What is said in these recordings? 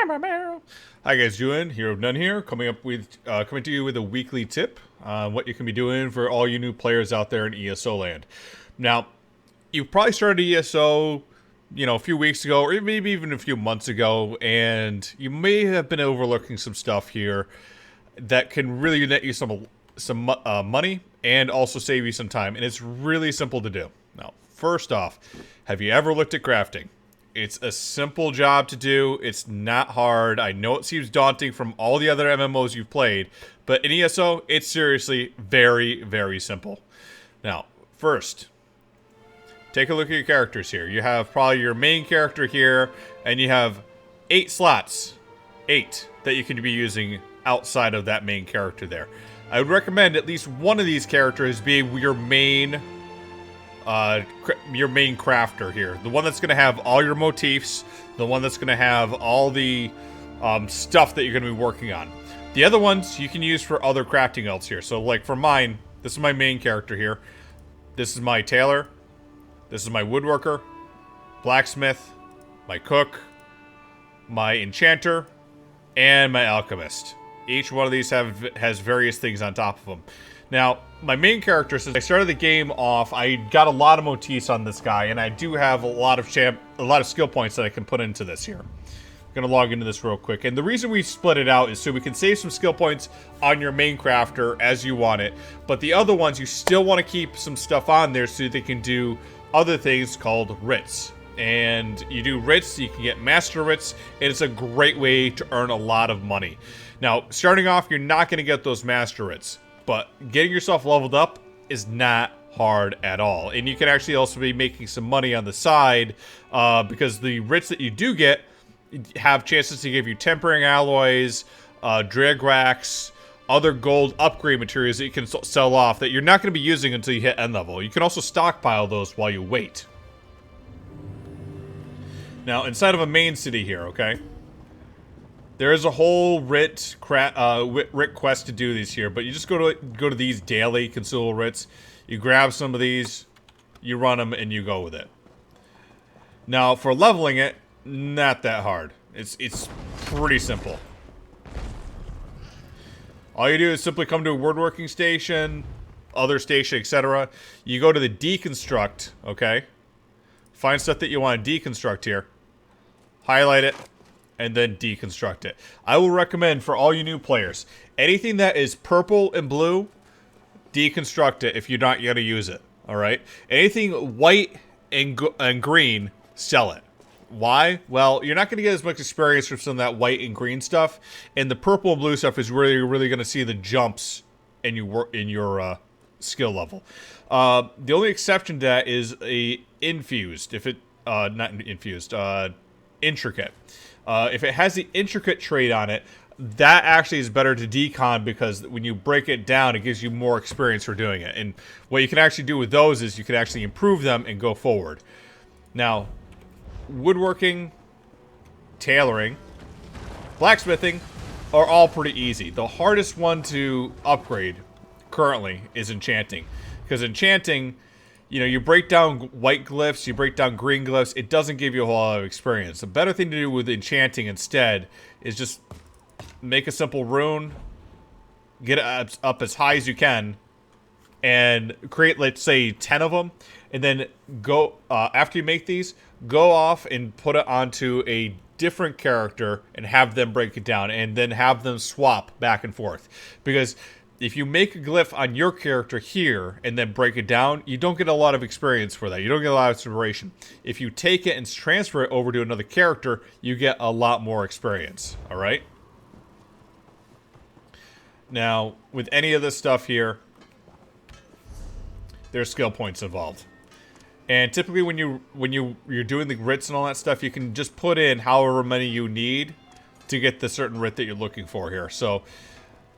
Hi guys, Julian, Hero of None here, coming to you with a weekly tip on what you can be doing for all you new players out there in ESO land. Now, you probably started ESO, a few weeks ago, or maybe even a few months ago, and you may have been overlooking some stuff here that can really net you some money and also save you some time, and it's really simple to do. Now, first off, have you ever looked at crafting? It's a simple job to do. It's not hard. I know it seems daunting from all the other MMOs you've played, but in ESO, it's seriously very, very simple. Now, first, take a look at your characters here. You have probably your main character here, and you have 8 slots. 8 that you can be using outside of that main character there. I would recommend at least one of these characters being your main crafter here. The one that's going to have all your motifs. The one that's going to have all the stuff that you're going to be working on. The other ones you can use for other crafting else here. So like for mine, this is my main character here. This is my tailor. This is my woodworker, blacksmith, my cook, my enchanter, and my alchemist. Each one of these has various things on top of them. Now, my main character, since I started the game off, I got a lot of motifs on this guy, and I do have a lot of skill points that I can put into this here. I'm gonna log into this real quick, and the reason we split it out is so we can save some skill points on your main crafter as you want it, but the other ones you still want to keep some stuff on there so they can do other things called writs. And you do writs, you can get master writs, and it's a great way to earn a lot of money. Now, starting off, you're not going to get those master writs, but getting yourself leveled up is not hard at all. And you can actually also be making some money on the side because the writs that you do get have chances to give you tempering alloys, drag racks, other gold upgrade materials that you can sell off that you're not going to be using until you hit end level. You can also stockpile those while you wait. Now, inside of a main city here, okay? There is a whole writ quest to do these here, but you just go to these daily consumable writs. You grab some of these, you run them, and you go with it. Now, for leveling it, not that hard. It's pretty simple. All you do is simply come to a woodworking station, other station, etc. You go to the deconstruct, okay? Find stuff that you want to deconstruct here. Highlight it, and then deconstruct it. I will recommend for all you new players, anything that is purple and blue, deconstruct it if you're not going to use it, alright? Anything white and green, sell it. Why? Well, you're not going to get as much experience from some of that white and green stuff, and the purple and blue stuff is really going to see the jumps in your skill level. The only exception to that is a infused. If it not infused, intricate. If it has the intricate trait on it, that actually is better to decon because when you break it down, it gives you more experience for doing it. And what you can actually do with those is you can actually improve them and go forward. Now, woodworking, tailoring, blacksmithing are all pretty easy. The hardest one to upgrade currently is enchanting. Because enchanting, you break down white glyphs, you break down green glyphs, it doesn't give you a whole lot of experience. The better thing to do with enchanting instead is just make a simple rune, get it up as high as you can, and create, let's say, 10 of them, and then go, after you make these, go off and put it onto a different character and have them break it down, and then have them swap back and forth. Because if you make a glyph on your character here and then break it down, you don't get a lot of experience for that. You don't get a lot of inspiration. If you take it and transfer it over to another character, you get a lot more experience. Alright? Now, with any of this stuff here, there's skill points involved. And typically when you're doing the writs and all that stuff, you can just put in however many you need to get the certain writ that you're looking for here. So,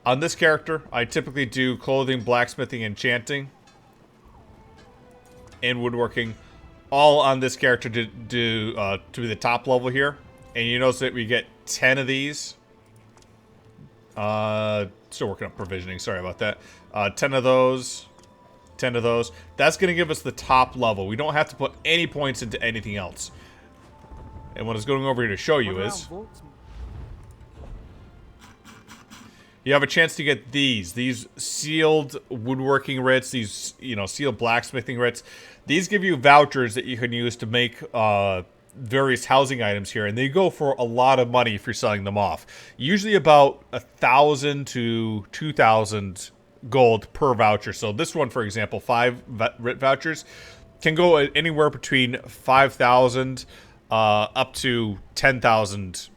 on this character, I typically do clothing, blacksmithing, enchanting, and woodworking, all on this character to be the top level here. And you notice that we get 10 of these. Still working on provisioning, sorry about that. 10 of those. 10 of those. That's going to give us the top level. We don't have to put any points into anything else. And what I was going over here to show you is you have a chance to get these sealed woodworking writs, these, you know, sealed blacksmithing writs. These give you vouchers that you can use to make various housing items here, and they go for a lot of money if you're selling them off. Usually about 1,000 to 2,000 gold per voucher. So this one, for example, 5 writ vouchers can go anywhere between 5,000 up to 10,000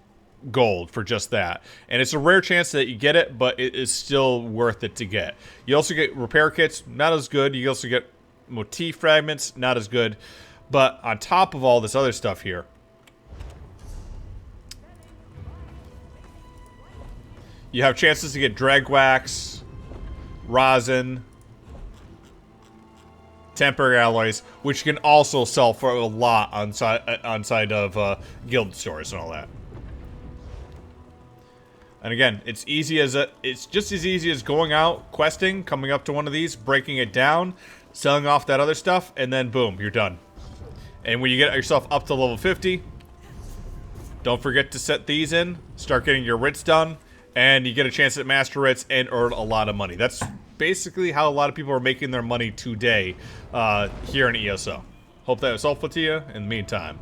gold for just that. And it's a rare chance that you get it, but it is still worth it to get. You also get repair kits, not as good. You also get motif fragments, not as good. But on top of all this other stuff here, you have chances to get drag wax, rosin, temporary alloys, which you can also sell for a lot on side of guild stores and all that. And again, it's just as easy as going out, questing, coming up to one of these, breaking it down, selling off that other stuff, and then boom, you're done. And when you get yourself up to level 50, don't forget to set these in, start getting your writs done, and you get a chance at master writs and earn a lot of money. That's basically how a lot of people are making their money today here in ESO. Hope that was helpful to you. In the meantime,